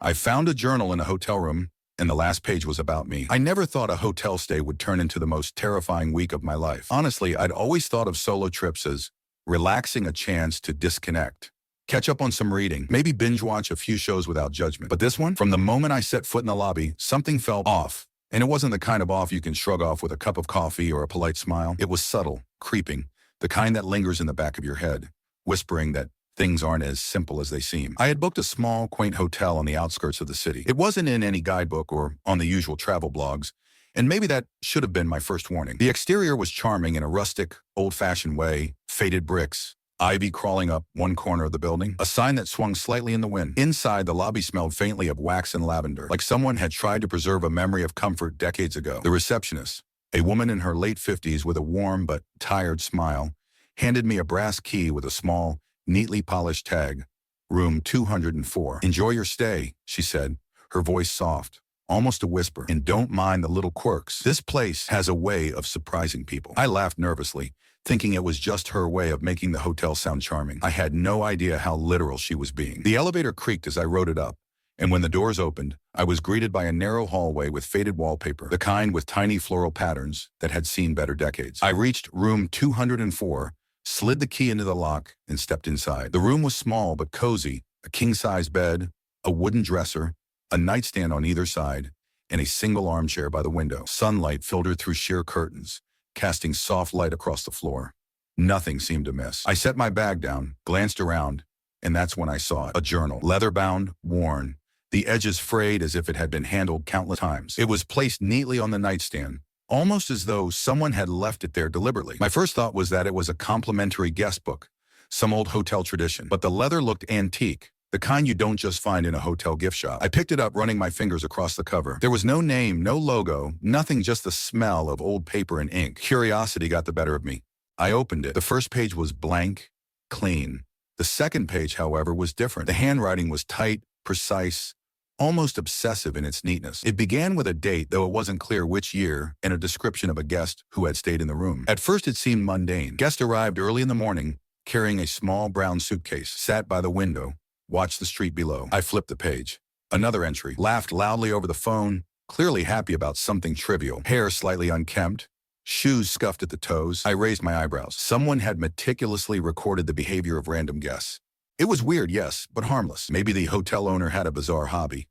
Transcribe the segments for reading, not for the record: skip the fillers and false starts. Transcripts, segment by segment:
I found a journal in a hotel room, and the last page was about me. I never thought a hotel stay would turn into the most terrifying week of my life. Honestly, I'd always thought of solo trips as relaxing, a chance to disconnect, catch up on some reading, maybe binge watch a few shows without judgment. But this one, from the moment I set foot in the lobby, something felt off. And it wasn't the kind of off you can shrug off with a cup of coffee or a polite smile. It was subtle, creeping, the kind that lingers in the back of your head, whispering that things aren't as simple as they seem. I had booked a small, quaint hotel on the outskirts of the city. It wasn't in any guidebook or on the usual travel blogs, and maybe that should have been my first warning. The exterior was charming in a rustic, old-fashioned way, faded bricks, ivy crawling up one corner of the building, a sign that swung slightly in the wind. Inside, the lobby smelled faintly of wax and lavender, like someone had tried to preserve a memory of comfort decades ago. The receptionist, a woman in her late 50s with a warm but tired smile, handed me a brass key with a small, neatly polished tag, room 204. "Enjoy your stay," she said, her voice soft, almost a whisper. "And don't mind the little quirks. This place has a way of surprising people." I laughed nervously, thinking it was just her way of making the hotel sound charming. I had no idea how literal she was being. The elevator creaked as I rode it up, and when the doors opened, I was greeted by a narrow hallway with faded wallpaper, the kind with tiny floral patterns that had seen better decades. I reached room 204, slid the key into the lock, and stepped inside. The room was small but cozy, a king-size bed, a wooden dresser, a nightstand on either side, and a single armchair by the window. Sunlight filtered through sheer curtains, casting soft light across the floor. Nothing seemed amiss. I set my bag down, glanced around, and that's when I saw it. A journal, leather-bound, worn, the edges frayed as if it had been handled countless times. It was placed neatly on the nightstand, almost as though someone had left it there deliberately. My first thought was that it was a complimentary guest book, some old hotel tradition, but the leather looked antique, the kind you don't just find in a hotel gift shop. I picked it up, running my fingers across the cover. There was no name, no logo, nothing, just the smell of old paper and ink. Curiosity got the better of me. I opened it. The first page was blank, clean. The second page, however, was different. The handwriting was tight, precise, almost obsessive in its neatness. It began with a date, though it wasn't clear which year, and a description of a guest who had stayed in the room. At first it seemed mundane. Guest arrived early in the morning, carrying a small brown suitcase, sat by the window, watched the street below. I flipped the page. Another entry. Laughed loudly over the phone, clearly happy about something trivial. Hair slightly unkempt, shoes scuffed at the toes. I raised my eyebrows. Someone had meticulously recorded the behavior of random guests. It was weird, yes, but harmless. Maybe the hotel owner had a bizarre hobby.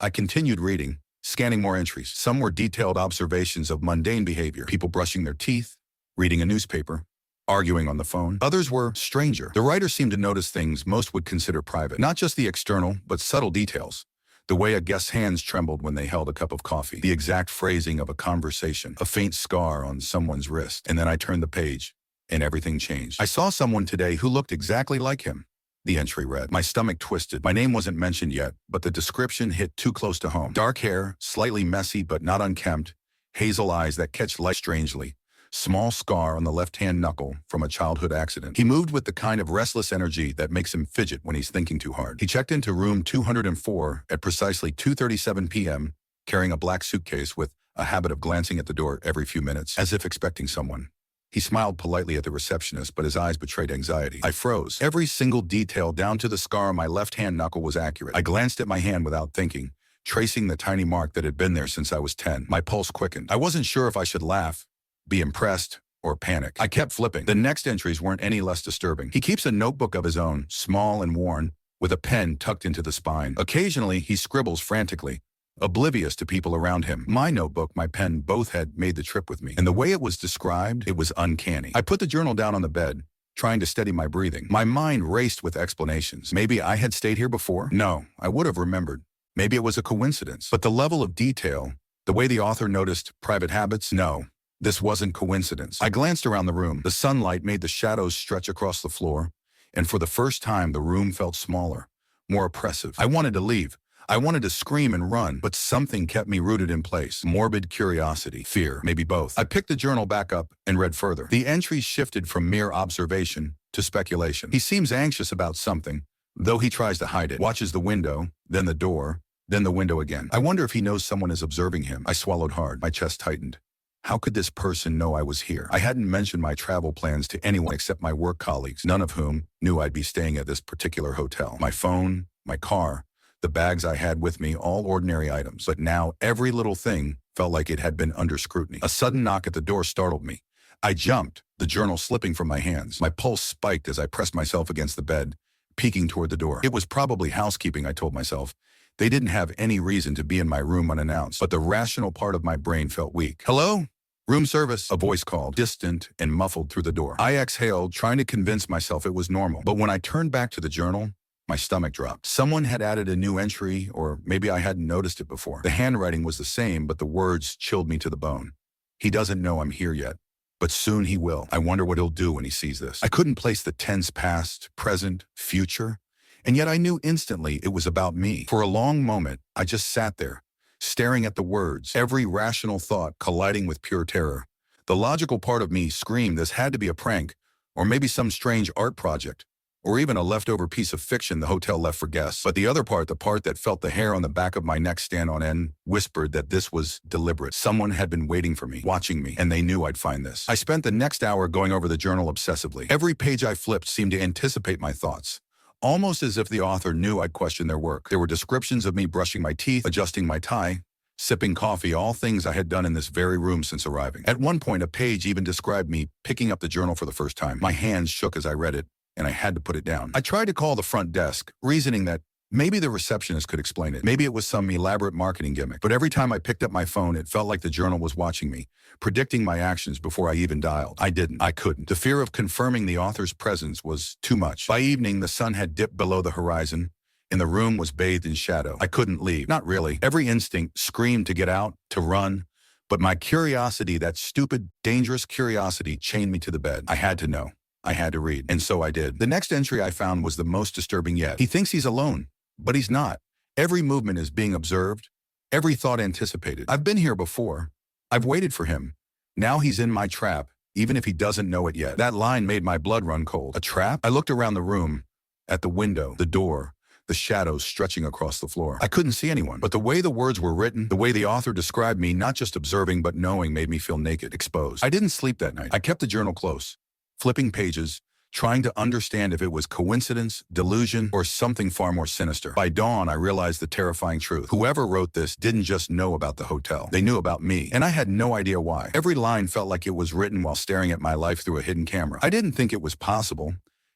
I continued reading, scanning more entries. Some were detailed observations of mundane behavior, people brushing their teeth, reading a newspaper, arguing on the phone. Others were stranger. The writer seemed to notice things most would consider private, not just the external, but subtle details. The way a guest's hands trembled when they held a cup of coffee, the exact phrasing of a conversation, a faint scar on someone's wrist. And then I turned the page, and everything changed. "I saw someone today who looked exactly like him," the entry read. My stomach twisted. My name wasn't mentioned yet, but the description hit too close to home. Dark hair, slightly messy but not unkempt, hazel eyes that catch light strangely, small scar on the left-hand knuckle from a childhood accident. He moved with the kind of restless energy that makes him fidget when he's thinking too hard. He checked into room 204 at precisely 2:37 p.m., carrying a black suitcase with a habit of glancing at the door every few minutes, as if expecting someone. He smiled politely at the receptionist, but his eyes betrayed anxiety. I froze. Every single detail, down to the scar on my left-hand knuckle, was accurate. I glanced at my hand without thinking, tracing the tiny mark that had been there since I was 10. My pulse quickened. I wasn't sure if I should laugh, be impressed, or panic. I kept flipping. The next entries weren't any less disturbing. He keeps a notebook of his own, small and worn, with a pen tucked into the spine. Occasionally, he scribbles frantically, oblivious to people around him. My notebook, my pen, both had made the trip with me. And the way it was described, it was uncanny. I put the journal down on the bed, trying to steady my breathing. My mind raced with explanations. Maybe I had stayed here before? No, I would have remembered. Maybe it was a coincidence. But the level of detail, the way the author noticed private habits, no, this wasn't coincidence. I glanced around the room. The sunlight made the shadows stretch across the floor, and for the first time, the room felt smaller, more oppressive. I wanted to leave. I wanted to scream and run, but something kept me rooted in place. Morbid curiosity, fear, maybe both. I picked the journal back up and read further. The entries shifted from mere observation to speculation. He seems anxious about something, though he tries to hide it. Watches the window, then the door, then the window again. I wonder if he knows someone is observing him. I swallowed hard. My chest tightened. How could this person know I was here? I hadn't mentioned my travel plans to anyone except my work colleagues, none of whom knew I'd be staying at this particular hotel. My phone, my car, the bags I had with me, all ordinary items. But now every little thing felt like it had been under scrutiny. A sudden knock at the door startled me. I jumped, the journal slipping from my hands. My pulse spiked as I pressed myself against the bed, peeking toward the door. It was probably housekeeping, I told myself. They didn't have any reason to be in my room unannounced, but the rational part of my brain felt weak. "Hello? Room service," a voice called, distant and muffled through the door. I exhaled, trying to convince myself it was normal. But when I turned back to the journal, my stomach dropped. Someone had added a new entry, or maybe I hadn't noticed it before. The handwriting was the same, but the words chilled me to the bone. "He doesn't know I'm here yet, but soon he will. I wonder what he'll do when he sees this." I couldn't place the tense past, present, future, and yet I knew instantly it was about me. For a long moment, I just sat there, staring at the words, every rational thought colliding with pure terror. The logical part of me screamed this had to be a prank, or maybe some strange art project, or even a leftover piece of fiction the hotel left for guests. But the other part, the part that felt the hair on the back of my neck stand on end, whispered that this was deliberate. Someone had been waiting for me, watching me, and they knew I'd find this. I spent the next hour going over the journal obsessively. Every page I flipped seemed to anticipate my thoughts, almost as if the author knew I'd question their work. There were descriptions of me brushing my teeth, adjusting my tie, sipping coffee, all things I had done in this very room since arriving. At one point, a page even described me picking up the journal for the first time. My hands shook as I read it, and I had to put it down. I tried to call the front desk, reasoning that maybe the receptionist could explain it. Maybe it was some elaborate marketing gimmick. But every time I picked up my phone, it felt like the journal was watching me, predicting my actions before I even dialed. I didn't. I couldn't. The fear of confirming the author's presence was too much. By evening, the sun had dipped below the horizon, and the room was bathed in shadow. I couldn't leave. Not really. Every instinct screamed to get out, to run, but my curiosity, that stupid, dangerous curiosity, chained me to the bed. I had to know. I had to read. And so I did. The next entry I found was the most disturbing yet. He thinks he's alone, but he's not. Every movement is being observed, every thought anticipated. I've been here before. I've waited for him. Now he's in my trap, even if he doesn't know it yet. That line made my blood run cold. A trap? I looked around the room, at the window, the door, the shadows stretching across the floor. I couldn't see anyone, but the way the words were written, the way the author described me, not just observing but knowing, made me feel naked, exposed. I didn't sleep that night. I kept the journal close, flipping pages, trying to understand if it was coincidence, delusion, or something far more sinister. By dawn, I realized the terrifying truth. Whoever wrote this didn't just know about the hotel. They knew about me, and I had no idea why. Every line felt like it was written while staring at my life through a hidden camera. I didn't think it was possible,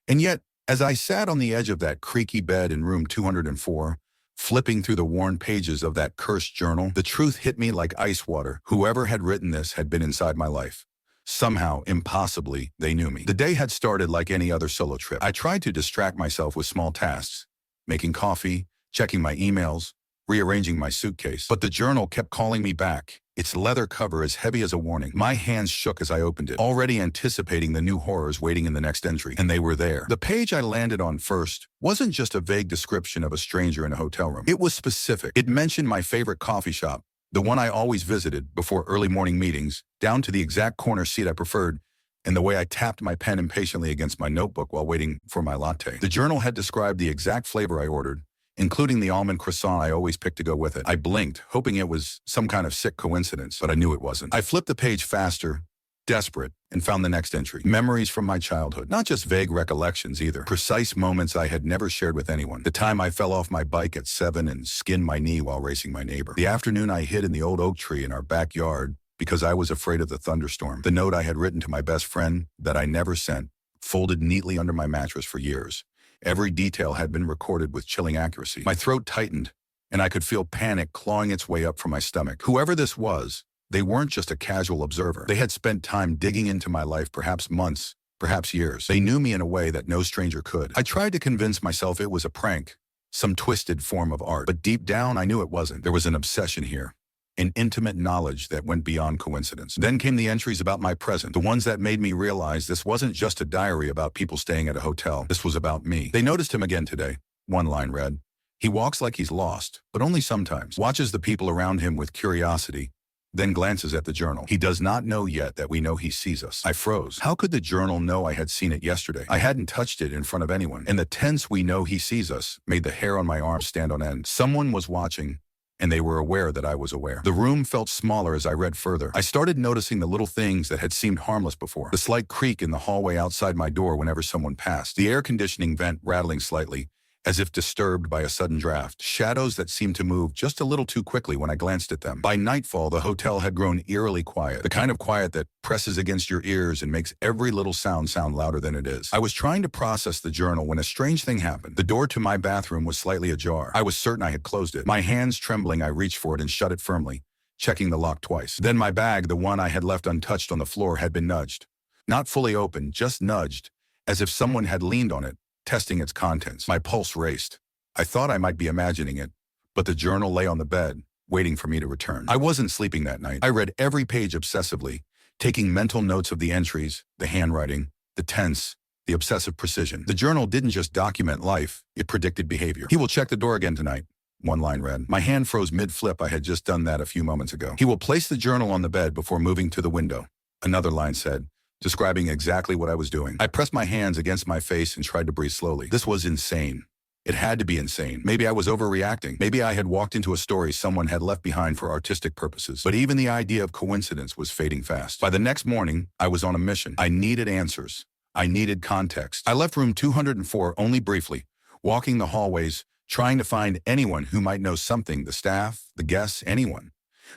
and yet, as I sat on the edge of that creaky bed in room 204, flipping through the worn pages of that cursed journal, the truth hit me like ice water. Whoever had written this had been inside my life. Somehow, impossibly, they knew me. The day had started like any other solo trip. I tried to distract myself with small tasks, making coffee, checking my emails, rearranging my suitcase. But the journal kept calling me back, its leather cover as heavy as a warning. My hands shook as I opened it, already anticipating the new horrors waiting in the next entry. And they were there. The page I landed on first wasn't just a vague description of a stranger in a hotel room. It was specific. It mentioned my favorite coffee shop, the one I always visited before early morning meetings, down to the exact corner seat I preferred, and the way I tapped my pen impatiently against my notebook while waiting for my latte. The journal had described the exact flavor I ordered, including the almond croissant I always picked to go with it. I blinked, hoping it was some kind of sick coincidence, but I knew it wasn't. I flipped the page faster, desperate, and found the next entry. Memories from my childhood. Not just vague recollections either. Precise moments I had never shared with anyone. The time I fell off my bike at 7 and skinned my knee while racing my neighbor. The afternoon I hid in the old oak tree in our backyard because I was afraid of the thunderstorm. The note I had written to my best friend that I never sent, folded neatly under my mattress for years. Every detail had been recorded with chilling accuracy. My throat tightened, and I could feel panic clawing its way up from my stomach. Whoever this was, they weren't just a casual observer. They had spent time digging into my life, perhaps months, perhaps years. They knew me in a way that no stranger could. I tried to convince myself it was a prank, some twisted form of art. But deep down, I knew it wasn't. There was an obsession here, an intimate knowledge that went beyond coincidence. Then came the entries about my present, the ones that made me realize this wasn't just a diary about people staying at a hotel. This was about me. They noticed him again today. One line read, "He walks like he's lost, but only sometimes. Watches the people around him with curiosity, then glances at the journal. He does not know yet that we know he sees us." I froze. How could the journal know I had seen it yesterday? I hadn't touched it in front of anyone. And the tense "we know he sees us" made the hair on my arm stand on end. Someone was watching, and they were aware that I was aware. The room felt smaller as I read further. I started noticing the little things that had seemed harmless before. The slight creak in the hallway outside my door whenever someone passed. The air conditioning vent rattling slightly, as if disturbed by a sudden draft, shadows that seemed to move just a little too quickly when I glanced at them. By nightfall, the hotel had grown eerily quiet, the kind of quiet that presses against your ears and makes every little sound louder than it is. I was trying to process the journal when a strange thing happened. The door to my bathroom was slightly ajar. I was certain I had closed it. My hands trembling, I reached for it and shut it firmly, checking the lock twice. Then my bag, the one I had left untouched on the floor, had been nudged. Not fully open, just nudged, as if someone had leaned on it, testing its contents. My pulse raced. I thought I might be imagining it, but the journal lay on the bed, waiting for me to return. I wasn't sleeping that night. I read every page obsessively, taking mental notes of the entries, the handwriting, the tense, the obsessive precision. The journal didn't just document life, it predicted behavior. "He will check the door again tonight," one line read. My hand froze mid-flip. I had just done that a few moments ago. "He will place the journal on the bed before moving to the window," another line said, describing exactly what I was doing. I pressed my hands against my face and tried to breathe slowly. This was insane. It had to be insane. Maybe I was overreacting. Maybe I had walked into a story someone had left behind for artistic purposes. But even the idea of coincidence was fading fast. By the next morning, I was on a mission. I needed answers. I needed context. I left room 204 only briefly, walking the hallways, trying to find anyone who might know something, the staff, the guests, anyone.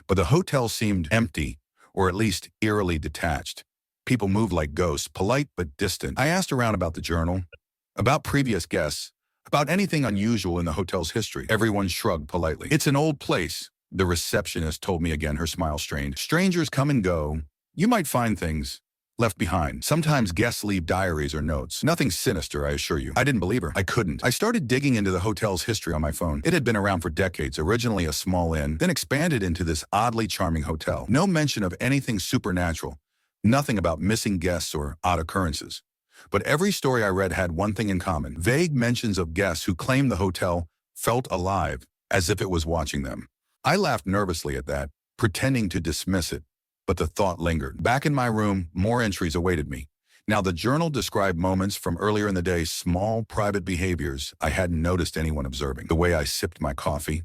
But the hotel seemed empty, or at least eerily detached. People moved like ghosts, polite but distant. I asked around about the journal, about previous guests, about anything unusual in the hotel's history. Everyone shrugged politely. "It's an old place," the receptionist told me again, her smile strained. "Strangers come and go. You might find things left behind. Sometimes guests leave diaries or notes. Nothing sinister, I assure you." I didn't believe her. I couldn't. I started digging into the hotel's history on my phone. It had been around for decades, originally a small inn, then expanded into this oddly charming hotel. No mention of anything supernatural. Nothing about missing guests or odd occurrences. But every story I read had one thing in common: vague mentions of guests who claimed the hotel felt alive, as if it was watching them. I laughed nervously at that, pretending to dismiss it, but the thought lingered. Back in my room, more entries awaited me. Now the journal described moments from earlier in the day, small private behaviors I hadn't noticed anyone observing. The way I sipped my coffee,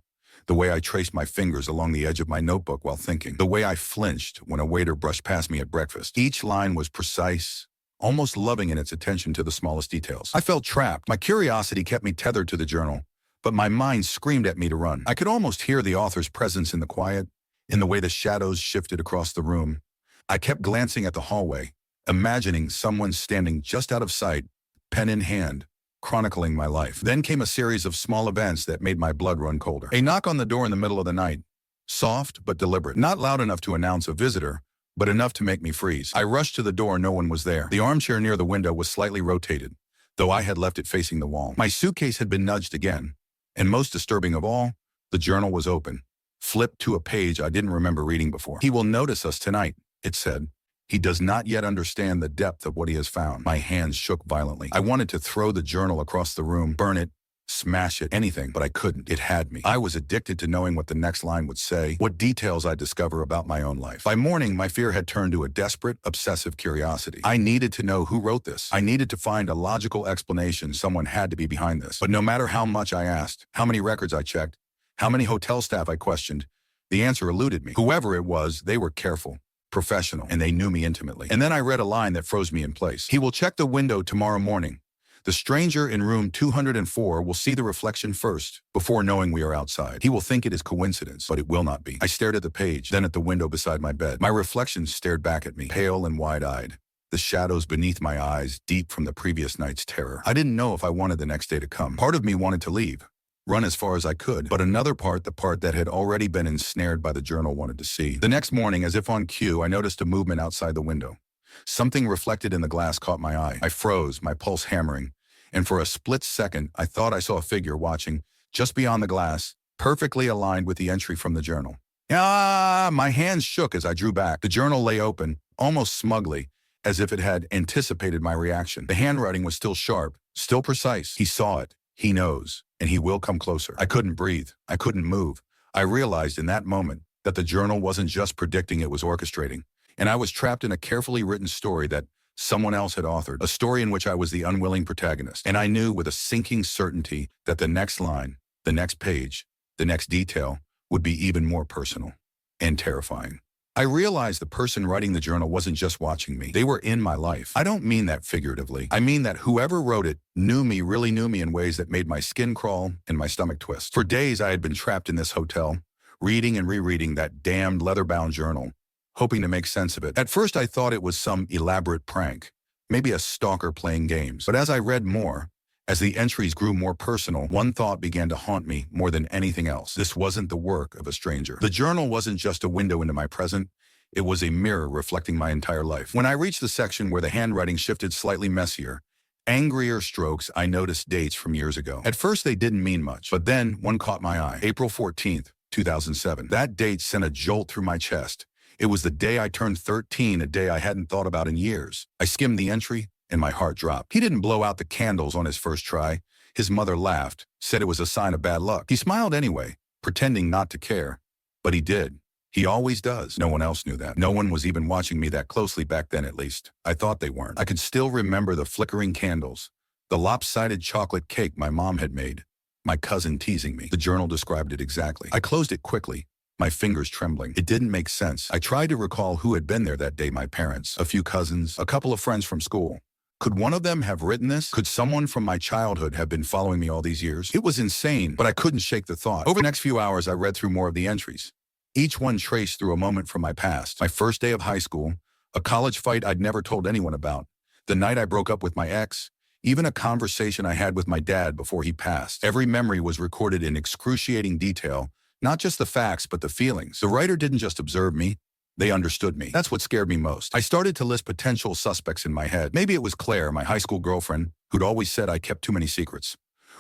the way I traced my fingers along the edge of my notebook while thinking, the way I flinched when a waiter brushed past me at breakfast. Each line was precise, almost loving in its attention to the smallest details. I felt trapped. My curiosity kept me tethered to the journal, but my mind screamed at me to run. I could almost hear the author's presence in the quiet, in the way the shadows shifted across the room. I kept glancing at the hallway, imagining someone standing just out of sight, pen in hand, chronicling my life. Then came a series of small events that made my blood run colder. A knock on the door in the middle of the night, soft but deliberate, not loud enough to announce a visitor, but enough to make me freeze. I rushed to the door. No one was there. The armchair near the window was slightly rotated, though I had left it facing the wall. My suitcase had been nudged again, and most disturbing of all, the journal was open, flipped to a page I didn't remember reading before. "He will notice us tonight," it said. "He does not yet understand the depth of what he has found." My hands shook violently. I wanted to throw the journal across the room, burn it, smash it, anything, but I couldn't. It had me. I was addicted to knowing what the next line would say, what details I'd discover about my own life. By morning, my fear had turned to a desperate, obsessive curiosity. I needed to know who wrote this. I needed to find a logical explanation. Someone had to be behind this. But no matter how much I asked, how many records I checked, how many hotel staff I questioned, the answer eluded me. Whoever it was, they were careful, professional, and they knew me intimately. And then I read a line that froze me in place. "He will check the window tomorrow morning. The stranger in room 204 will see the reflection first, before knowing we are outside. He will think it is coincidence, but it will not be." I stared at the page, then at the window beside my bed. My reflection stared back at me, pale and wide-eyed, the shadows beneath my eyes deep from the previous night's terror. I didn't know if I wanted the next day to come. Part of me wanted to leave, run as far as I could, but another part, the part that had already been ensnared by the journal, wanted to see. The next morning, as if on cue, I noticed a movement outside the window. Something reflected in the glass caught my eye. I froze, my pulse hammering, and for a split second, I thought I saw a figure watching, just beyond the glass, perfectly aligned with the entry from the journal. My hands shook as I drew back. The journal lay open, almost smugly, as if it had anticipated my reaction. The handwriting was still sharp, still precise. He saw it, he knows, and he will come closer. I couldn't breathe. I couldn't move. I realized in that moment that the journal wasn't just predicting, it was orchestrating. And I was trapped in a carefully written story that someone else had authored, a story in which I was the unwilling protagonist. And I knew with a sinking certainty that the next line, the next page, the next detail would be even more personal and terrifying. I realized the person writing the journal wasn't just watching me. They were in my life. I don't mean that figuratively. I mean that whoever wrote it knew me, really knew me in ways that made my skin crawl and my stomach twist. For days, I had been trapped in this hotel, reading and rereading that damned leather-bound journal, hoping to make sense of it. At first, I thought it was some elaborate prank, maybe a stalker playing games. But as I read more, as the entries grew more personal, one thought began to haunt me more than anything else. This wasn't the work of a stranger. The journal wasn't just a window into my present. It was a mirror reflecting my entire life. When I reached the section where the handwriting shifted slightly messier, angrier strokes, I noticed dates from years ago. At first, they didn't mean much, but then one caught my eye. April 14th, 2007. That date sent a jolt through my chest. It was the day I turned 13, a day I hadn't thought about in years. I skimmed the entry, and my heart dropped. He didn't blow out the candles on his first try. His mother laughed, said it was a sign of bad luck. He smiled anyway, pretending not to care. But he did. He always does. No one else knew that. No one was even watching me that closely back then, at least. I thought they weren't. I could still remember the flickering candles, the lopsided chocolate cake my mom had made, my cousin teasing me. The journal described it exactly. I closed it quickly, my fingers trembling. It didn't make sense. I tried to recall who had been there that day: my parents, a few cousins, a couple of friends from school. Could one of them have written this? Could someone from my childhood have been following me all these years? It was insane, but I couldn't shake the thought. Over the next few hours, I read through more of the entries. Each one traced through a moment from my past. My first day of high school, a college fight I'd never told anyone about, the night I broke up with my ex, even a conversation I had with my dad before he passed. Every memory was recorded in excruciating detail, not just the facts, but the feelings. The writer didn't just observe me. They understood me. That's what scared me most. I started to list potential suspects in my head. Maybe it was Claire, my high school girlfriend, who'd always said I kept too many secrets.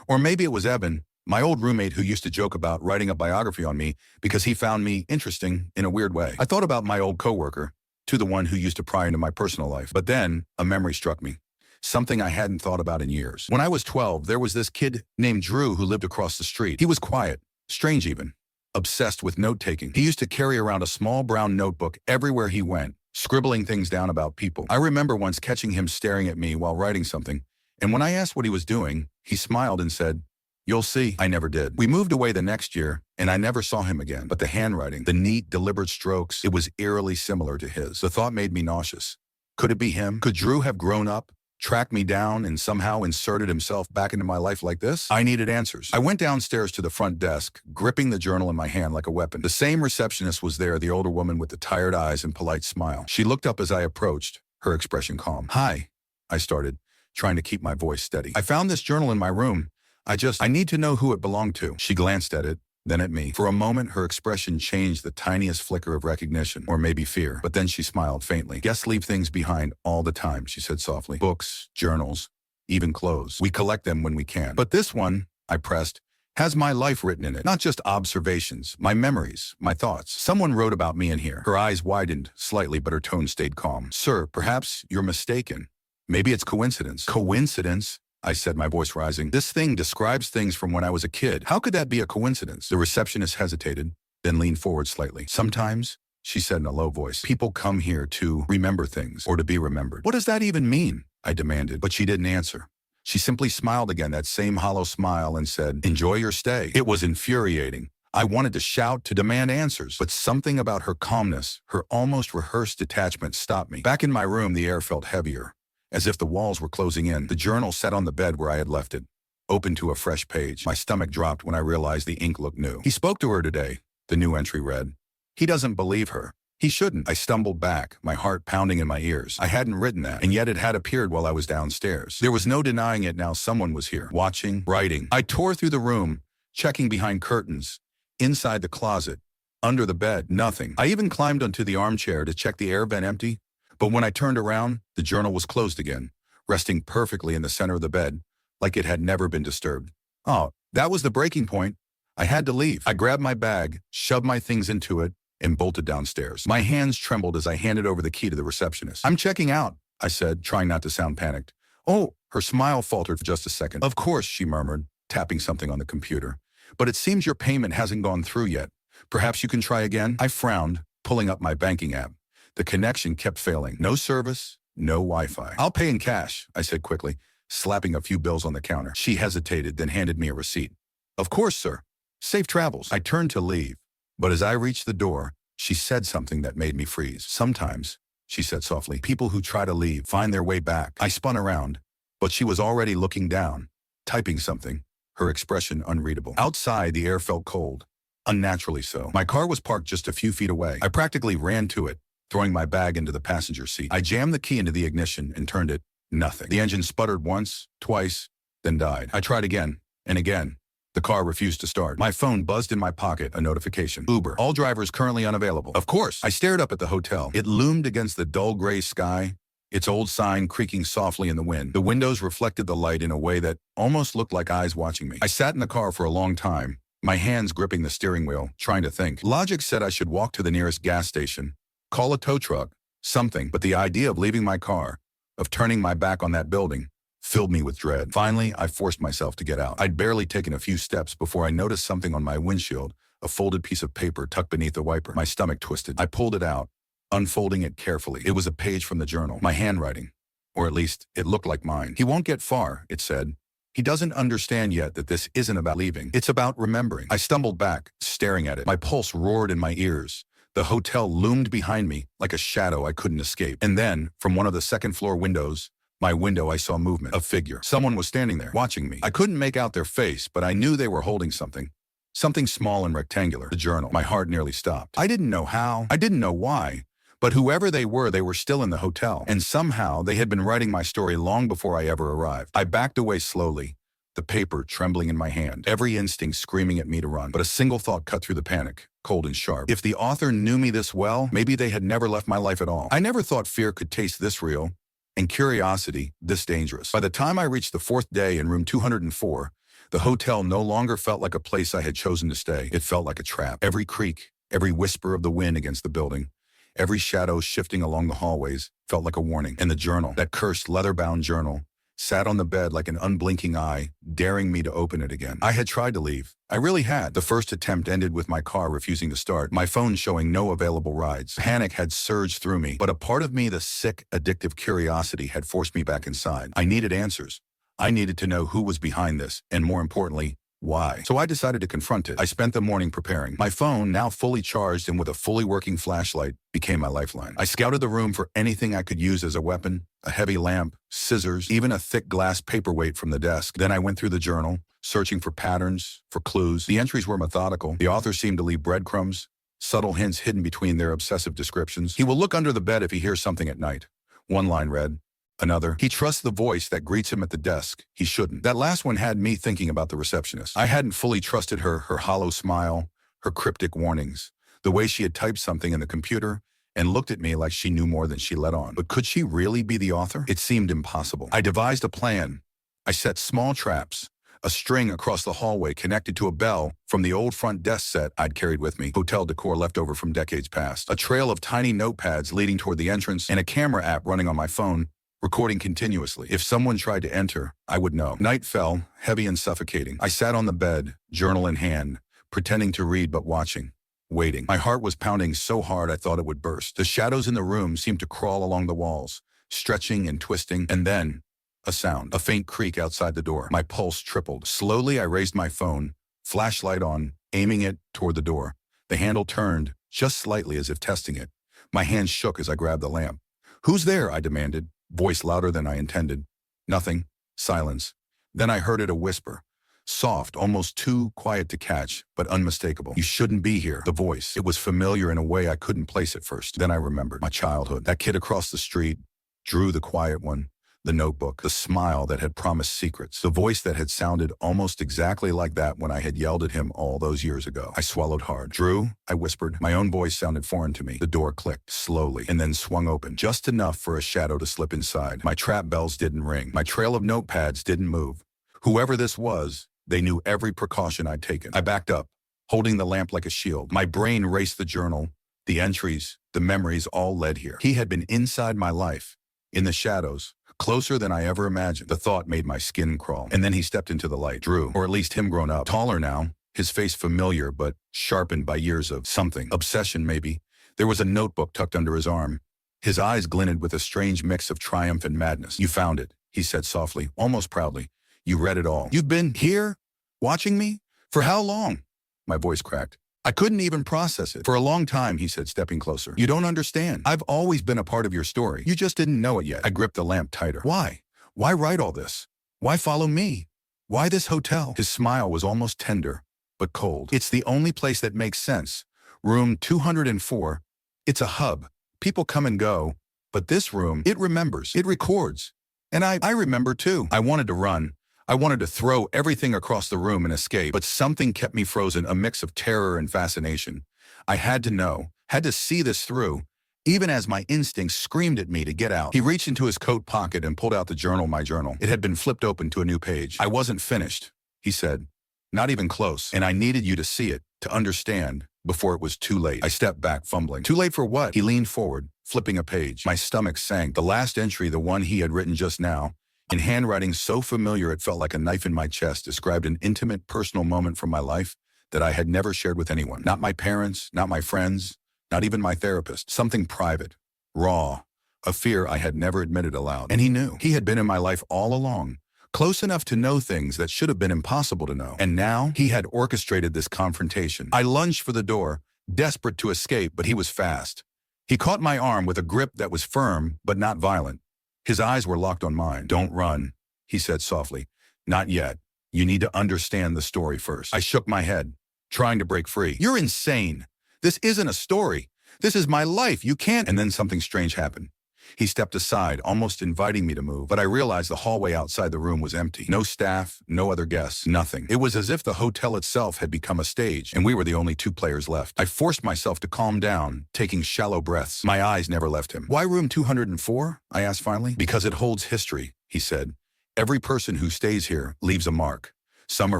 Or maybe it was Evan, my old roommate who used to joke about writing a biography on me because he found me interesting in a weird way. I thought about my old coworker, the one who used to pry into my personal life. But then a memory struck me, something I hadn't thought about in years. When I was 12, there was this kid named Drew who lived across the street. He was quiet, strange even, obsessed with note-taking. He used to carry around a small brown notebook everywhere he went, scribbling things down about people. I remember once catching him staring at me while writing something, and when I asked what he was doing, he smiled and said, "You'll see." I never did. We moved away the next year, and I never saw him again. But the handwriting, the neat, deliberate strokes, it was eerily similar to his. The thought made me nauseous. Could it be him? Could Drew have grown up, tracked me down, and somehow inserted himself back into my life like this? I needed answers. I went downstairs to the front desk, gripping the journal in my hand like a weapon. The same receptionist was there, the older woman with the tired eyes and polite smile. She looked up as I approached, her expression calm. "Hi," I started, trying to keep my voice steady. "I found this journal in my room. I need to know who it belonged to." She glanced at it, then at me. For a moment, her expression changed the tiniest flicker of recognition, or maybe fear. But then she smiled faintly. "Guests leave things behind all the time," she said softly. "Books, journals, even clothes. We collect them when we can. But this one," I pressed, "has my life written in it. Not just observations, my memories, my thoughts. Someone wrote about me in here." Her eyes widened slightly, but her tone stayed calm. "Sir, perhaps you're mistaken. Maybe it's coincidence." "Coincidence?" I said, my voice rising. "This thing describes things from when I was a kid. How could that be a coincidence?" The receptionist hesitated, then leaned forward slightly. "Sometimes," she said in a low voice, "people come here to remember things, or to be remembered." "What does that even mean?" I demanded, but she didn't answer. She simply smiled again, that same hollow smile, and said, "Enjoy your stay." It was infuriating. I wanted to shout, to demand answers, but something about her calmness, her almost rehearsed detachment, stopped me. Back in my room, the air felt heavier, as if the walls were closing in. The journal sat on the bed where I had left it, open to a fresh page. My stomach dropped when I realized the ink looked new. "He spoke to her today," the new entry read. "He doesn't believe her. He shouldn't." I stumbled back, my heart pounding in my ears. I hadn't written that, and yet it had appeared while I was downstairs. There was no denying it now. Someone was here, watching, writing. I tore through the room, checking behind curtains, inside the closet, under the bed. Nothing. I even climbed onto the armchair to check the air vent empty. But when I turned around, the journal was closed again, resting perfectly in the center of the bed, like it had never been disturbed. Oh, that was the breaking point. I had to leave. I grabbed my bag, shoved my things into it, and bolted downstairs. My hands trembled as I handed over the key to the receptionist. "I'm checking out," I said, trying not to sound panicked. "Oh," her smile faltered for just a second. "Of course," she murmured, tapping something on the computer. "But it seems your payment hasn't gone through yet. Perhaps you can try again?" I frowned, pulling up my banking app. The connection kept failing. No service, no Wi-Fi. "I'll pay in cash," I said quickly, slapping a few bills on the counter. She hesitated, then handed me a receipt. "Of course, sir. Safe travels." I turned to leave, but as I reached the door, She said something that made me freeze. Sometimes, she said softly, people who try to leave find their way back. I spun around, but she was already looking down, typing something, her expression unreadable. Outside, the air felt cold, unnaturally so. My car was parked just a few feet away. I practically ran to it, throwing my bag into the passenger seat. I jammed the key into the ignition and turned it. Nothing. The engine sputtered once, twice, then died. I tried again, and again. The car refused to start. My phone buzzed in my pocket, a notification. Uber. All drivers currently unavailable. Of course. I stared up at the hotel. It loomed against the dull gray sky, its old sign creaking softly in the wind. The windows reflected the light in a way that almost looked like eyes watching me. I sat in the car for a long time, my hands gripping the steering wheel, trying to think. Logic said I should walk to the nearest gas station, call a tow truck, something, but the idea of leaving my car, of turning my back on that building, filled me with dread. Finally, I forced myself to get out. I'd barely taken a few steps before I noticed something on my windshield, a folded piece of paper tucked beneath the wiper. My stomach twisted. I pulled it out, unfolding it carefully. It was a page from the journal, my handwriting, or at least it looked like mine. He won't get far, it said. He doesn't understand yet that this isn't about leaving. It's about remembering. I stumbled back, staring at it. My pulse roared in my ears. The hotel loomed behind me like a shadow I couldn't escape. And then, from one of the second-floor windows, my window, I saw movement, a figure. Someone was standing there, watching me. I couldn't make out their face, but I knew they were holding something. Something small and rectangular. The journal. My heart nearly stopped. I didn't know how. I didn't know why. But whoever they were still in the hotel. And somehow, they had been writing my story long before I ever arrived. I backed away slowly, the paper trembling in my hand, every instinct screaming at me to run. But a single thought cut through the panic, cold and sharp. If the author knew me this well, maybe they had never left my life at all. I never thought fear could taste this real, and curiosity this dangerous. By the time I reached the fourth day in room 204, the hotel no longer felt like a place I had chosen to stay. It felt like a trap. Every creak, every whisper of the wind against the building, every shadow shifting along the hallways felt like a warning. And the journal, that cursed leather-bound journal, sat on the bed like an unblinking eye, daring me to open it again. I had tried to leave. I really had. The first attempt ended with my car refusing to start, my phone showing no available rides. Panic had surged through me, but a part of me, the sick, addictive curiosity, had forced me back inside. I needed answers. I needed to know who was behind this, and more importantly, why. So I decided to confront it. I spent the morning preparing. My phone, now fully charged and with a fully working flashlight, became my lifeline. I scouted the room for anything I could use as a weapon, a heavy lamp, scissors, even a thick glass paperweight from the desk. Then I went through the journal, searching for patterns, for clues. The entries were methodical. The author seemed to leave breadcrumbs, subtle hints hidden between their obsessive descriptions. He will look under the bed if he hears something at night. One line read. Another, he trusts the voice that greets him at the desk. He shouldn't. That last one had me thinking about the receptionist. I hadn't fully trusted her hollow smile, her cryptic warnings, the way she had typed something in the computer and looked at me like she knew more than she let on. But could she really be the author? It seemed impossible. I devised a plan. I set small traps, a string across the hallway connected to a bell from the old front desk set I'd carried with me, hotel decor left over from decades past, a trail of tiny notepads leading toward the entrance, and a camera app running on my phone, recording continuously. If someone tried to enter, I would know. Night fell, heavy and suffocating. I sat on the bed, journal in hand, pretending to read but watching, waiting. My heart was pounding so hard I thought it would burst. The shadows in the room seemed to crawl along the walls, stretching and twisting, and then a sound, a faint creak outside the door. My pulse tripled. Slowly, I raised my phone, flashlight on, aiming it toward the door. The handle turned, just slightly as if testing it. My hands shook as I grabbed the lamp. "Who's there?" I demanded. Voice louder than I intended. Nothing. Silence. Then I heard it, a whisper. Soft, almost too quiet to catch, but unmistakable. "You shouldn't be here." The voice. It was familiar in a way I couldn't place at first. Then I remembered my childhood. That kid across the street. Drew, the quiet one. The notebook. The smile that had promised secrets. The voice that had sounded almost exactly like that when I had yelled at him all those years ago. I swallowed hard. "Drew," I whispered. My own voice sounded foreign to me. The door clicked, slowly, and then swung open, just enough for a shadow to slip inside. My trap bells didn't ring. My trail of notepads didn't move. Whoever this was, they knew every precaution I'd taken. I backed up, holding the lamp like a shield. My brain raced the journal, the entries, the memories all led here. He had been inside my life, in the shadows, closer than I ever imagined. The thought made my skin crawl. And then he stepped into the light. Drew, or at least him grown up, taller now, his face familiar but sharpened by years of something. Obsession, maybe. There was a notebook tucked under his arm. His eyes glinted with a strange mix of triumph and madness. "You found it," he said softly, almost proudly. "You read it all. You've been here, watching me? For how long?" My voice cracked. I couldn't even process it. For a long time, he said, stepping closer. You don't understand. I've always been a part of your story. You just didn't know it yet. I gripped the lamp tighter. Why? Why write all this? Why follow me? Why this hotel? His smile was almost tender, but cold. It's the only place that makes sense. Room 204. It's a hub. People come and go. But this room, it remembers. It records. And I remember too. I wanted to run. I wanted to throw everything across the room and escape, but something kept me frozen, a mix of terror and fascination. I had to know, had to see this through, even as my instincts screamed at me to get out. He reached into his coat pocket and pulled out the journal, my journal. It had been flipped open to a new page. I wasn't finished, he said. Not even close, and I needed you to see it, to understand, before it was too late. I stepped back, fumbling. Too late for what? He leaned forward, flipping a page. My stomach sank. The last entry, the one he had written just now, in handwriting so familiar it felt like a knife in my chest, described an intimate, personal moment from my life that I had never shared with anyone. Not my parents, not my friends, not even my therapist. Something private, raw, a fear I had never admitted aloud. And he knew. He had been in my life all along, close enough to know things that should have been impossible to know. And now he had orchestrated this confrontation. I lunged for the door, desperate to escape, but he was fast. He caught my arm with a grip that was firm, but not violent. His eyes were locked on mine. Don't run, he said softly. Not yet. You need to understand the story first. I shook my head, trying to break free. You're insane. This isn't a story. This is my life. You can't. And then something strange happened. He stepped aside, almost inviting me to move, but I realized the hallway outside the room was empty. No staff, no other guests, nothing. It was as if the hotel itself had become a stage, and we were the only two players left. I forced myself to calm down, taking shallow breaths. My eyes never left him. Why room 204? I asked finally. Because it holds history, he said. Every person who stays here leaves a mark. Some are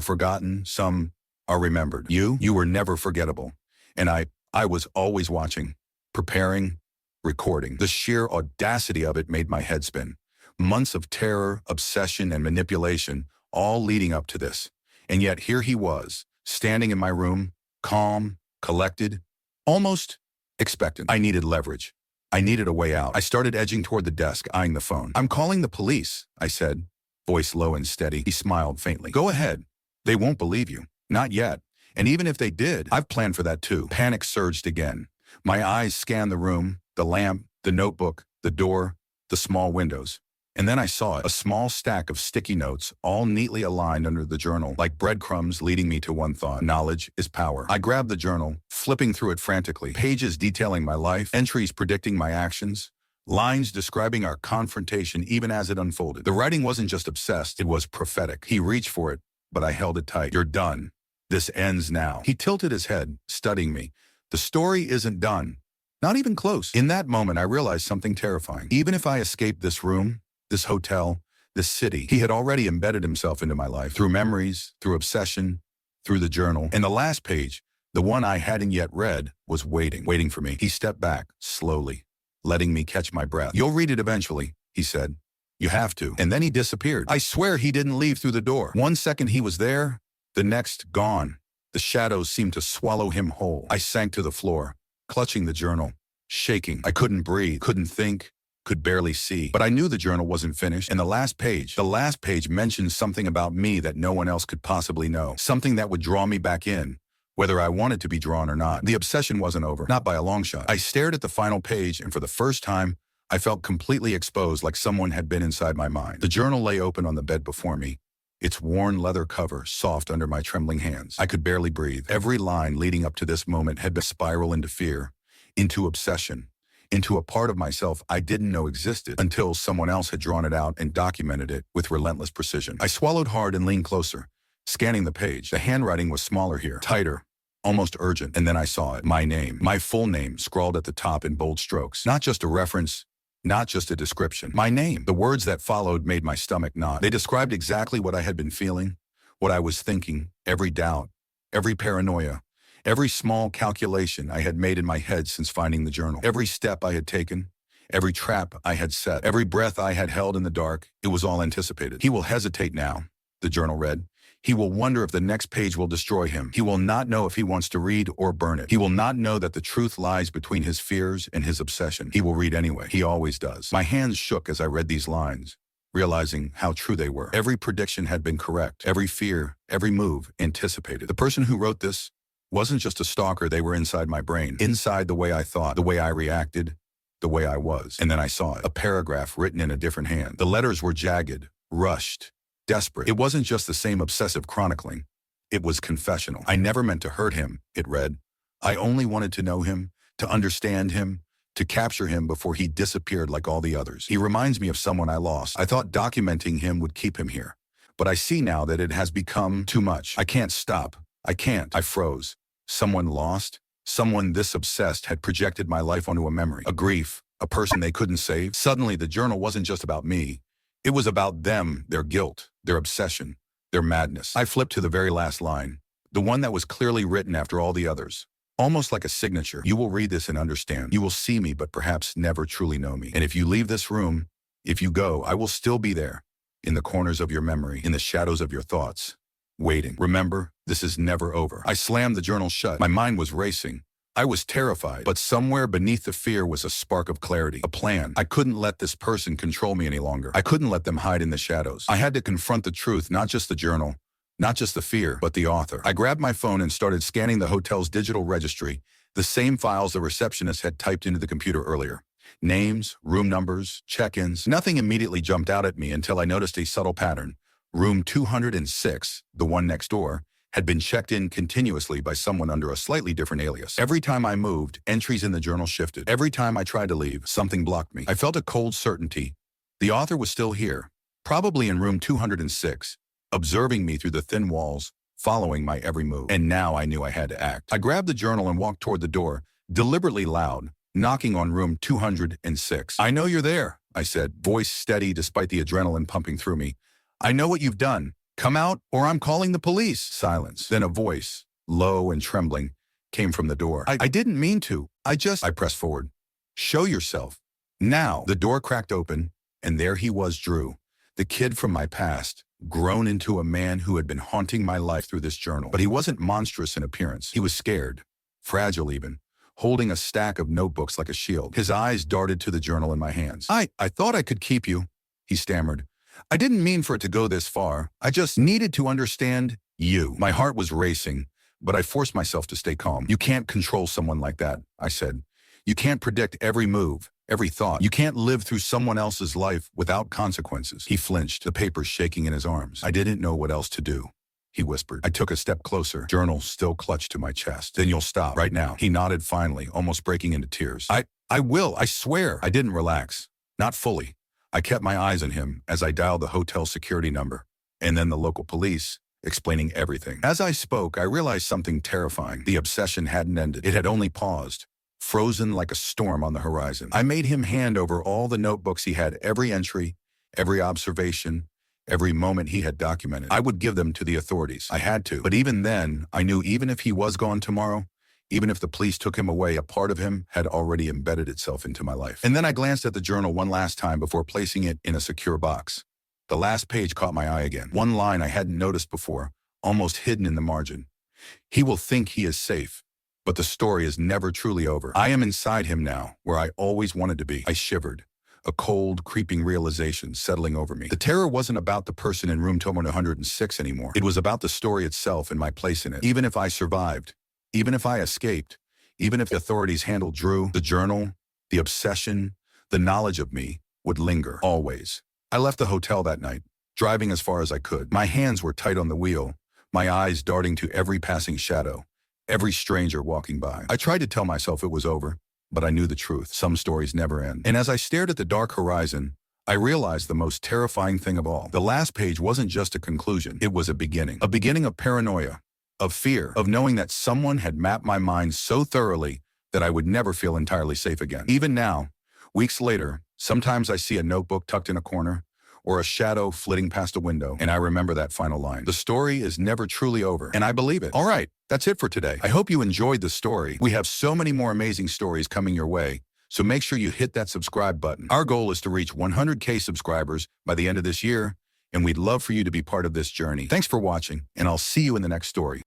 forgotten, some are remembered. You were never forgettable. And I was always watching, preparing, recording. The sheer audacity of it made my head spin. Months of terror, obsession, and manipulation, all leading up to this. And yet here he was, standing in my room, calm, collected, almost expectant. I needed leverage. I needed a way out. I started edging toward the desk, eyeing the phone. I'm calling the police, I said, voice low and steady. He smiled faintly. Go ahead. They won't believe you. Not yet. And even if they did, I've planned for that too. Panic surged again. My eyes scanned the room, the lamp, the notebook, the door, the small windows. And then I saw it, a small stack of sticky notes, all neatly aligned under the journal, like breadcrumbs leading me to one thought. Knowledge is power. I grabbed the journal, flipping through it frantically. Pages detailing my life, entries predicting my actions, lines describing our confrontation even as it unfolded. The writing wasn't just obsessed, it was prophetic. He reached for it, but I held it tight. You're done. This ends now. He tilted his head, studying me. The story isn't done. Not even close. In that moment, I realized something terrifying. Even if I escaped this room, this hotel, this city, he had already embedded himself into my life through memories, through obsession, through the journal. And the last page, the one I hadn't yet read, was waiting for me. He stepped back, slowly, letting me catch my breath. You'll read it eventually, he said. You have to. And then he disappeared. I swear he didn't leave through the door. 1 second he was there, the next gone. The shadows seemed to swallow him whole. I sank to the floor, clutching the journal, shaking. I couldn't breathe, couldn't think, could barely see. But I knew the journal wasn't finished, and the last page mentioned something about me that no one else could possibly know. Something that would draw me back in, whether I wanted to be drawn or not. The obsession wasn't over, not by a long shot. I stared at the final page, and for the first time, I felt completely exposed, like someone had been inside my mind. The journal lay open on the bed before me, its worn leather cover soft under my trembling hands. I could barely breathe. Every line leading up to this moment had been a spiral into fear, into obsession, into a part of myself I didn't know existed until someone else had drawn it out and documented it with relentless precision. I swallowed hard and leaned closer, scanning the page. The handwriting was smaller here, tighter, almost urgent. And then I saw it. My name, my full name, scrawled at the top in bold strokes. Not just a reference, not just a description. My name. The words that followed made my stomach knot. They described exactly what I had been feeling, what I was thinking, every doubt, every paranoia, every small calculation I had made in my head since finding the journal. Every step I had taken, every trap I had set, every breath I had held in the dark, it was all anticipated. He will hesitate now, the journal read. He will wonder if the next page will destroy him. He will not know if he wants to read or burn it. He will not know that the truth lies between his fears and his obsession. He will read anyway. He always does. My hands shook as I read these lines, realizing how true they were. Every prediction had been correct. Every fear, every move anticipated. The person who wrote this wasn't just a stalker, they were inside my brain. Inside the way I thought, the way I reacted, the way I was. And then I saw it. A paragraph written in a different hand. The letters were jagged, rushed, desperate. It wasn't just the same obsessive chronicling. It was confessional. I never meant to hurt him, it read. I only wanted to know him, to understand him, to capture him before he disappeared like all the others. He reminds me of someone I lost. I thought documenting him would keep him here. But I see now that it has become too much. I can't stop. I can't. I froze. Someone lost? Someone this obsessed had projected my life onto a memory, a grief, a person they couldn't save. Suddenly, the journal wasn't just about me. It was about them, their guilt, their obsession, their madness. I flipped to the very last line, the one that was clearly written after all the others. Almost like a signature. You will read this and understand. You will see me, but perhaps never truly know me. And if you leave this room, if you go, I will still be there, in the corners of your memory, in the shadows of your thoughts, waiting. Remember, this is never over. I slammed the journal shut. My mind was racing. I was terrified, but somewhere beneath the fear was a spark of clarity, a plan. I couldn't let this person control me any longer. I couldn't let them hide in the shadows. I had to confront the truth, not just the journal, not just the fear, but the author. I grabbed my phone and started scanning the hotel's digital registry, the same files the receptionist had typed into the computer earlier. Names, room numbers, check-ins. Nothing immediately jumped out at me until I noticed a subtle pattern. Room 206, the one next door, had been checked in continuously by someone under a slightly different alias. Every time I moved, entries in the journal shifted. Every time I tried to leave, something blocked me. I felt a cold certainty. The author was still here, probably in room 206, observing me through the thin walls, following my every move. And now I knew I had to act. I grabbed the journal and walked toward the door, deliberately loud, knocking on room 206. I know you're there, I said, voice steady despite the adrenaline pumping through me. I know what you've done. Come out or I'm calling the police. Silence. Then a voice, low and trembling, came from the door. I didn't mean to. I pressed forward. Show yourself. Now. The door cracked open, and there he was, Drew, the kid from my past, grown into a man who had been haunting my life through this journal. But he wasn't monstrous in appearance. He was scared, fragile even, holding a stack of notebooks like a shield. His eyes darted to the journal in my hands. I thought I could keep you, he stammered. I didn't mean for it to go this far. I just needed to understand you. My heart was racing, but I forced myself to stay calm. You can't control someone like that, I said. You can't predict every move, every thought. You can't live through someone else's life without consequences. He flinched, the papers shaking in his arms. I didn't know what else to do, he whispered. I took a step closer, journal still clutched to my chest. Then you'll stop, right now. He nodded finally, almost breaking into tears. I will, I swear. I didn't relax, not fully. I kept my eyes on him as I dialed the hotel security number, and then the local police, explaining everything. As I spoke, I realized something terrifying. The obsession hadn't ended. It had only paused, frozen like a storm on the horizon. I made him hand over all the notebooks he had, every entry, every observation, every moment he had documented. I would give them to the authorities. I had to. But even then, I knew even if he was gone tomorrow, even if the police took him away, a part of him had already embedded itself into my life. And then I glanced at the journal one last time before placing it in a secure box. The last page caught my eye again. One line I hadn't noticed before, almost hidden in the margin. He will think he is safe, but the story is never truly over. I am inside him now, where I always wanted to be. I shivered, a cold, creeping realization settling over me. The terror wasn't about the person in room 106 anymore. It was about the story itself and my place in it. Even if I survived, even if I escaped, even if the authorities handled Drew, the journal, the obsession, the knowledge of me would linger, always. I left the hotel that night, driving as far as I could. My hands were tight on the wheel, my eyes darting to every passing shadow, every stranger walking by. I tried to tell myself it was over, but I knew the truth. Some stories never end. And as I stared at the dark horizon, I realized the most terrifying thing of all. The last page wasn't just a conclusion. It was a beginning of paranoia, of fear, of knowing that someone had mapped my mind so thoroughly that I would never feel entirely safe again. Even now, weeks later, sometimes I see a notebook tucked in a corner or a shadow flitting past a window, and I remember that final line. The story is never truly over, and I believe it. All right, that's it for today. I hope you enjoyed the story. We have so many more amazing stories coming your way, so make sure you hit that subscribe button. Our goal is to reach 100K subscribers by the end of this year, and we'd love for you to be part of this journey. Thanks for watching, and I'll see you in the next story.